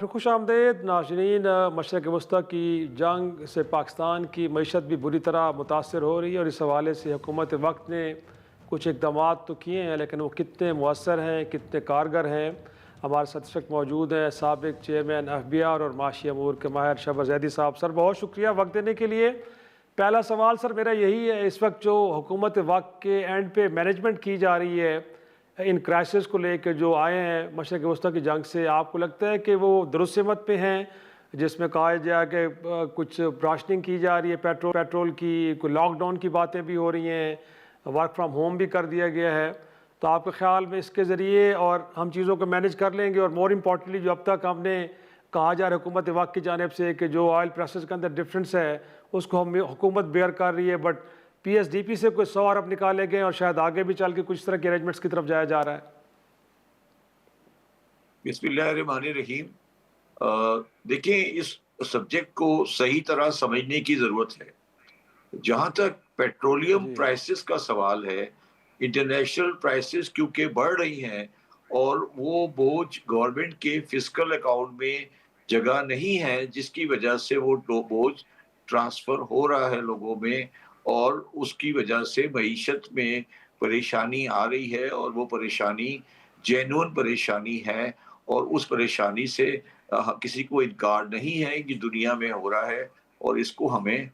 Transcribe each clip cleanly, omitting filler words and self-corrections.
खुश आमदेद नाजरीन। मशरक़ वस्ती की जंग से पाकिस्तान की मईशत भी बुरी तरह मुतासर हो रही है और इस हवाले से हुकूमत वक्त ने कुछ इकदाम तो किए हैं, लेकिन वो कितने मौसर हैं, कितने कारगर हैं। हमारे साथ इस वक्त मौजूद हैं साबिक चेयरमैन एफबीआर और माशी अमूर के माहिर शहबाज ज़ैदी साहब। सर बहुत शुक्रिया वक्त देने के लिए। पहला सवाल सर मेरा यही है, इस वक्त जो हुकूमत वक्त के एंड पे मैनेजमेंट की जा रही है इन क्राइसिस को लेकर जो आए हैं मशरक़ वस्ती की जंग से, आपको लगता है कि वो दुरुस्त सिमत पे हैं, जिसमें कहा जाए कि कुछ राशनिंग की जा रही है पेट्रोल की, कोई लॉकडाउन की बातें भी हो रही हैं, वर्क फ्राम होम भी कर दिया गया है। तो आपके ख्याल में इसके ज़रिए और हम चीज़ों को मैनेज कर लेंगे? और मोर इम्पॉर्टेंटली जो अब तक हमने कहा जा रहा है हुकूमत वक्त की जानिब से कि जो ऑयल प्राइसेस के अंदर डिफरेंस है उसको हम हुकूमत बेयर कर रही है, बट पीएसडीपी से कोई 100 अरब निकाले गए और शायद आगे भी चल के कुछ तरह के अरेंजमेंट्स की तरफ जाया जा रहा है। बिस्मिल्लाहिर्रहमानिर्रहीम। देखिए, इस सब्जेक्ट को सही तरह समझने की ज़रूरत है। जहाँ तक पेट्रोलियम जी। प्राइसेस का सवाल है, इंटरनेशनल प्राइसेस क्योंकि बढ़ रही हैं और वो बोझ गवर्नमेंट के फिस्कल अकाउंट में जगह नहीं है, जिसकी वजह से वो बोझ ट्रांसफ़र हो रहा है लोगों में, और उसकी वजह से मईशत में परेशानी आ रही है, और वो परेशानी जेन्युइन परेशानी है। और उस परेशानी से किसी को इनकार नहीं है कि दुनिया में हो रहा है, और इसको हमें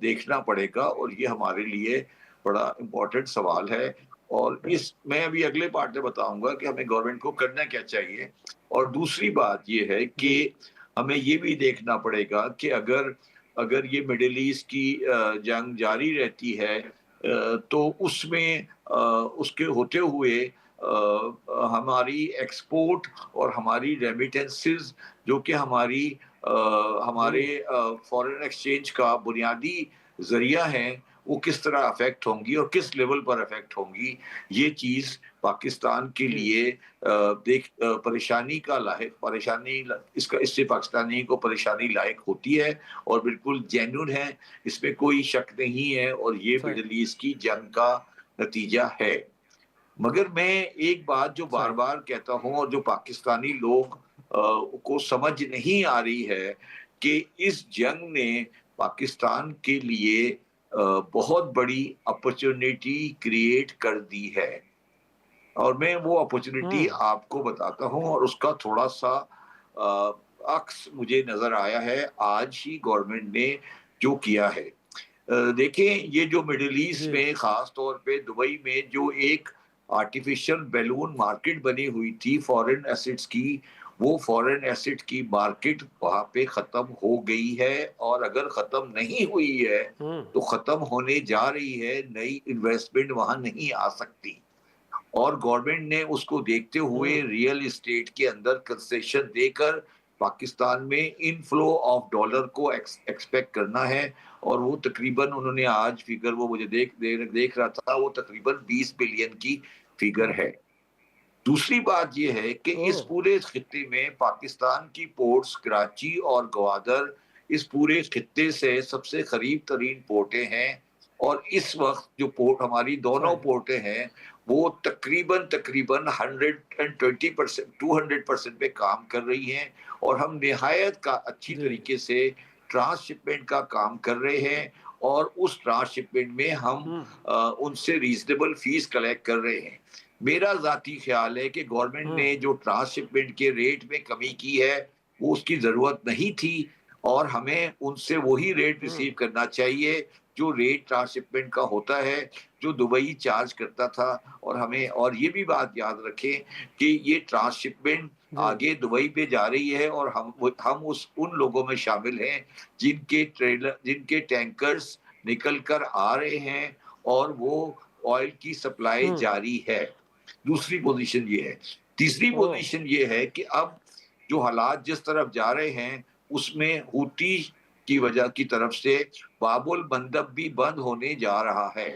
देखना पड़ेगा, और ये हमारे लिए बड़ा इम्पोर्टेंट सवाल है। और इस मैं अभी अगले पार्ट में बताऊंगा कि हमें गवर्नमेंट को करना क्या चाहिए। और दूसरी बात ये है कि जी। हमें ये भी देखना पड़ेगा कि अगर अगर ये मिडिल ईस्ट की जंग जारी रहती है, तो उसमें उसके होते हुए हमारी एक्सपोर्ट और हमारी रेमिटेंसेस, जो कि जी। हमारे फॉरेन एक्सचेंज का बुनियादी ज़रिया है, वो किस तरह अफ़ेक्ट होंगी और किस लेवल पर अफ़ेक्ट होंगी। ये चीज़ पाकिस्तान के जी। लिए परेशानी का लायक परेशानी ल इसका इससे पाकिस्तानी को परेशानी लायक होती है, और बिल्कुल जेन्युइन है, इसमें कोई शक नहीं है, और ये सही। मिडल ईस्ट की जंग का नतीजा है। मगर मैं एक बात जो सही। बार-बार कहता हूँ और जो पाकिस्तानी लोग को समझ नहीं आ रही है, कि इस जंग ने पाकिस्तान के लिए बहुत बड़ी अपॉर्च्युनिटी क्रिएट कर दी है। और मैं वो अपॉर्च्युनिटी हम्म। आपको बताता हूँ, और उसका थोड़ा-सा अक्स मुझे नज़र आया है आज ही गवर्नमेंट ने जो किया है। देखिए, ये जो मिडल ईस्ट जी। में ख़ास तौर पे दुबई में जो एक आर्टिफ़िशियल बैलून मार्केट बनी हुई थी फॉरेन एसेट्स की, वो फॉरेन एसेट की मार्केट वहाँ पे ख़त्म हो गई है, और अगर ख़त्म नहीं हुई है, हम्म। तो ख़त्म होने जा रही है, नई इन्वेस्टमेंट वहाँ नहीं आ सकती। और गवर्नमेंट ने उसको देखते हुए हम्म। रियल एस्टेट के अंदर कंसेशन देकर पाकिस्तान में इनफ्लो ऑफ डॉलर को एक्सपेक्ट करना है। और वो तकरीबन उन्होंने आज फिगर वो मुझे देख रहा था, वो तकरीबन 20 बिलियन की फिगर है। दूसरी बात ये है कि ओह। इस पूरे खित्ते में पाकिस्तान की पोर्ट्स कराची और ग्वादर इस पूरे खित्ते से सबसे करीब तरीन पोर्टें हैं। और इस वक्त जो पोर्ट हमारी दोनों सही। पोर्टें हैं, वो तकरीबन तकरीबन 120% 200% पे काम कर रही हैं, और हम निहायत का अच्छी जी। तरीके से ट्रांसशिपमेंट का काम कर रहे हैं। और उस ट्रांसशिपमेंट में हम हम्म। उनसे रीजनेबल फीस कलेक्ट कर रहे हैं। मेरा ज़ाती ख़्याल है कि गवर्नमेंट हम्म। ने जो ट्रांसशिपमेंट के रेट में कमी की है, वो उसकी ज़रूरत नहीं थी, और हमें उनसे वही रेट हम्म। रिसीव करना चाहिए, जो रेट ट्रांसशिपमेंट का होता है, जो दुबई चार्ज करता था। और ये भी बात याद रखें कि ये ट्रांसशिपमेंट जी। आगे दुबई पे जा रही है, और हम उन लोगों में शामिल हैं, जिनके टैंकर्स निकल कर आ रहे हैं, और वो ऑयल की सप्लाई हम्म। जारी है। दूसरी पोजीशन ये है। तीसरी ओह। पोजीशन ये है कि अब जो हालात जिस तरफ जा रहे हैं, उसमें हूती की वजह की तरफ से बाबुल मंदब भी बंद होने जा रहा है।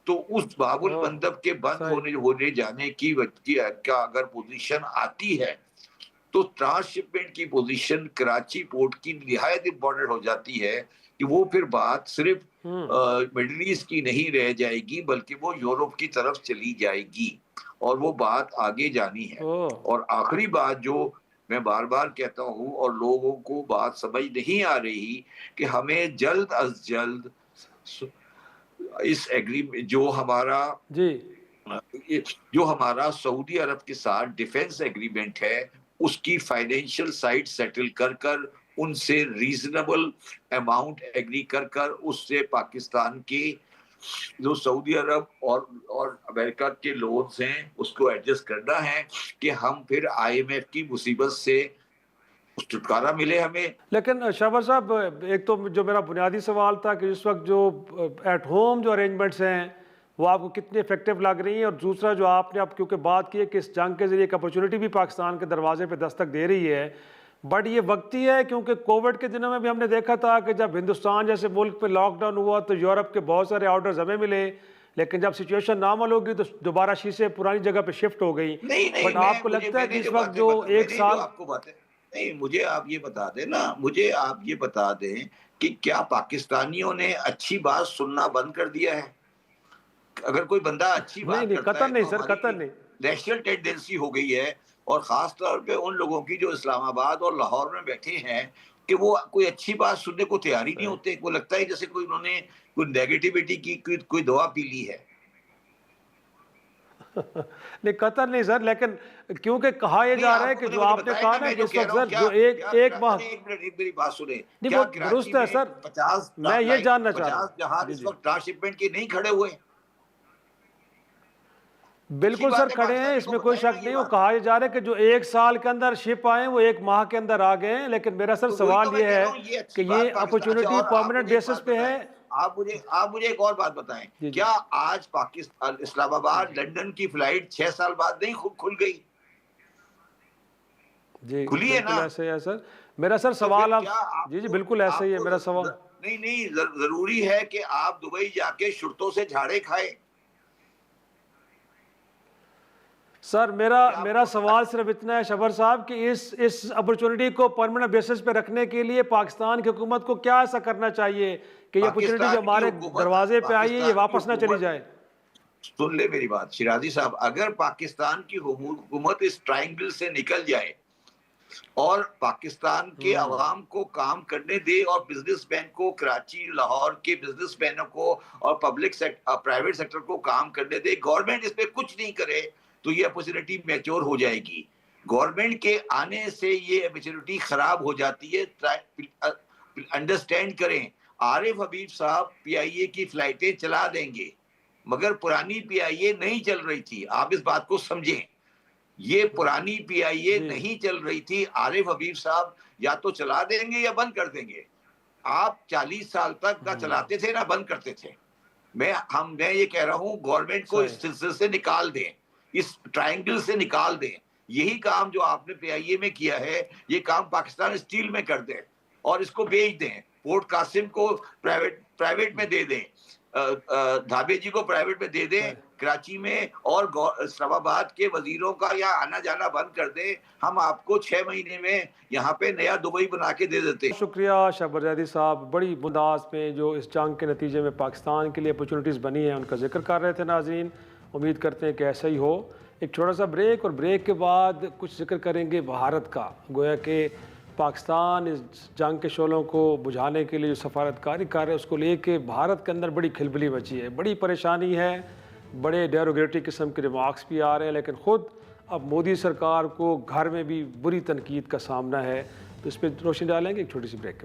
तो उस बाबुल ओह। मंदब के बंद सही। होने जाने का अगर पोजीशन आती है, तो ट्रांसशिपमेंट की पोजीशन कराची पोर्ट की निहायत इंपॉर्टेंट हो जाती है, कि वो फिर बात सिर्फ हम्म। मिडल ईस्ट की नहीं रह जाएगी, बल्कि वो यूरोप की तरफ चली जाएगी, और वो बात आगे जानी है। ओह। और आखिरी बात जो मैं बार बार कहता हूं और लोगों को बात समझ नहीं आ रही कि हमें जल्द अज जल्द इस एग्रीमेंट जी जो हमारा सऊदी अरब के साथ डिफेंस एग्रीमेंट है उसकी फाइनेंशियल साइड सेटल कर कर उनसे रीजनेबल अमाउंट एग्री कर कर उससे पाकिस्तान के जो सऊदी अरब और अमेरिका के लोन्स हैं उसको एडजस्ट करना है कि हम फिर आईएमएफ की मुसीबत से छुटकारा मिले हमें। लेकिन शाहबाज साहब, एक तो जो मेरा बुनियादी सवाल था कि इस वक्त जो एट होम जो अरेंजमेंट्स हैं वो आपको कितनी इफेक्टिव लग रही हैं, और दूसरा जो आपने अब क्योंकि बात की है कि इस जंग के जरिए एक अपॉर्चुनिटी भी पाकिस्तान के दरवाजे पे दस्तक दे रही है, बट ये वक्ती है क्योंकि कोविड के दिनों में भी हमने देखा था कि जब हिंदुस्तान जैसे मुल्क पे लॉकडाउन हुआ तो यूरोप के बहुत सारे ऑर्डर्स हमें मिले, लेकिन जब सिचुएशन नॉर्मल होगी तो दोबारा शीशे पुरानी जगह पे शिफ्ट हो गई। नहीं नहीं बट आपको लगता है कि इस वक्त जो एक साल आपको बातें नहीं, मुझे आप ये बता दें ना, मुझे आप ये बता दें कि क्या पाकिस्तानियों ने अच्छी बात सुनना बंद कर दिया है? अगर कोई बंदा अच्छी नहीं बात नहीं करता कतन है नहीं तो सर, हमारी कतन नहीं। नेशनल टेंडेंसी हो गई है, और खास तौर पे उन लोगों की जो इस्लामाबाद और लाहौर में बैठे हैं कि वो कोई अच्छी बात सुनने को तैयार ही नहीं होते। वो लगता है जैसे कोई उन्होंने कोई नेगेटिविटी की कोई दवा पी ली है। नहीं कतन नहीं सर, लेकिन क्योंकि कहा यह जा रहा है कि जो आपने कहा ना कि इस वक्त सर जो एक माह, एक मिनट मेरी बात सुने, नहीं क्या वो कराची दुरुस्त है में सर, 50 मैं ये जानना चाह रहा 50 जहाज हूँ। जी इस जी वक्त ट्रांसशिपमेंट के नहीं खड़े हुए? अच्छी बिल्कुल सर बात है, खड़े हैं, पाकिस्तानी को इसमें कोई बताएं शक ना ये नहीं। वो बात। कहा यह जा रहा है कि जो एक साल के अंदर शिप आए वो एक माह के अंदर आ गए हैं, लेकिन मेरा सर तो वही तो सवाल मैं ये कह है रहा हूँ, ये अच्छी कि बात ये पाकिस्तान। अच्छा, अपॉर्चुनिटी और आप परमानेंट मुझे एक बेसिस बात पे है। बताएं, आप मुझे एक और बात बताएं, जी जी क्या आज पाकिस्तान इस्लामाबाद लंदन की फ्लाइट 6 साल बाद नहीं खुल गई? जी खुली है बिल्कुल ना? ऐसे ही है सर। मेरा सर तो फिर सवाल आप, क्या जी जी आपको बिल्कुल ऐसे ही है आपको मेरा सवाल। नहीं नहीं जरूरी है कि आप दुबई जाके शुरतों से झाड़े खाएं? सर मेरा क्या मेरा आपको सवाल सिर्फ इतना है शबर साहब कि इस अपॉर्चुनिटी को परमानेंट बेसिस पे रखने के लिए पाकिस्तान की हुकूमत को क्या ऐसा करना चाहिए कि ये अपॉर्चुनिटी जो पाकिस्तान की हमारे हुकूमत दरवाजे पे आई है ये पाकिस्तान की वापस ना चली हुकूमत जाए? सुन ले मेरी बात शिराजी साहब, अगर पाकिस्तान की हुकूमत इस ट्रायंगल से निकल जाए और पाकिस्तान के अवाम को काम करने दे, और बिजनेसमैन को, कराची लाहौर के बिजनेसमैनों को और प्राइवेट सेक्टर को काम करने दे, गवर्नमेंट इस पे कुछ नहीं करे, तो ये अपॉर्चुनिटी मैच्योर हो जाएगी। गवर्नमेंट के आने से ये अपॉर्चुनिटी खराब हो जाती है। अंडरस्टैंड करें, आरिफ हबीब साहब पीआईए की फ्लाइटें चला देंगे, मगर पुरानी पीआईए नहीं चल रही थी। आप इस बात को समझें, ये पुरानी पीआईए जी नहीं चल रही थी। आरिफ हबीब साहब या तो चला देंगे या बंद कर देंगे। आप 40 साल तक ना चलाते थे ना बंद करते थे। मैं ये कह रहा हूं, गवर्नमेंट को सही। इस सिलसिले से निकाल दें, इस ट्रायंगल से निकाल दें। यही काम जो आपने पीआईए में किया है, ये काम पाकिस्तान स्टील में कर दें और इसको बेच दें। पोर्ट कासिम को प्राइवेट में दे दें, धाबे जी को प्राइवेट में दे दें, सही। कराची में और इस्लामाबाद के वजीरों का यहाँ आना जाना बंद कर दें। हम आपको 6 महीने में यहाँ पे नया दुबई बना के दे देते। शुक्रिया शहबाज जैदी साहब, बड़ी मुंदाज में जो इस जंग के नतीजे में पाकिस्तान के लिए अपॉर्चुनिटीज़ बनी हैं उनका जिक्र कर रहे थे। नाज़रीन, उम्मीद करते हैं कि ऐसा ही हो। एक छोटा सा ब्रेक, और ब्रेक के बाद कुछ जिक्र करेंगे भारत का। गोया कि पाकिस्तान इस जंग के शोलों को बुझाने के लिए जो सफारतकारी कर रहे हैं उसको लेके भारत के अंदर बड़ी खिलबली मची है, बड़ी परेशानी है, बड़े डेरोगेटरी किस्म के रिमार्क्स भी आ रहे हैं। लेकिन ख़ुद अब मोदी सरकार को घर में भी बुरी तनकीद का सामना है। तो इस पर रोशनी डालेंगे एक छोटी सी ब्रेक के बाद।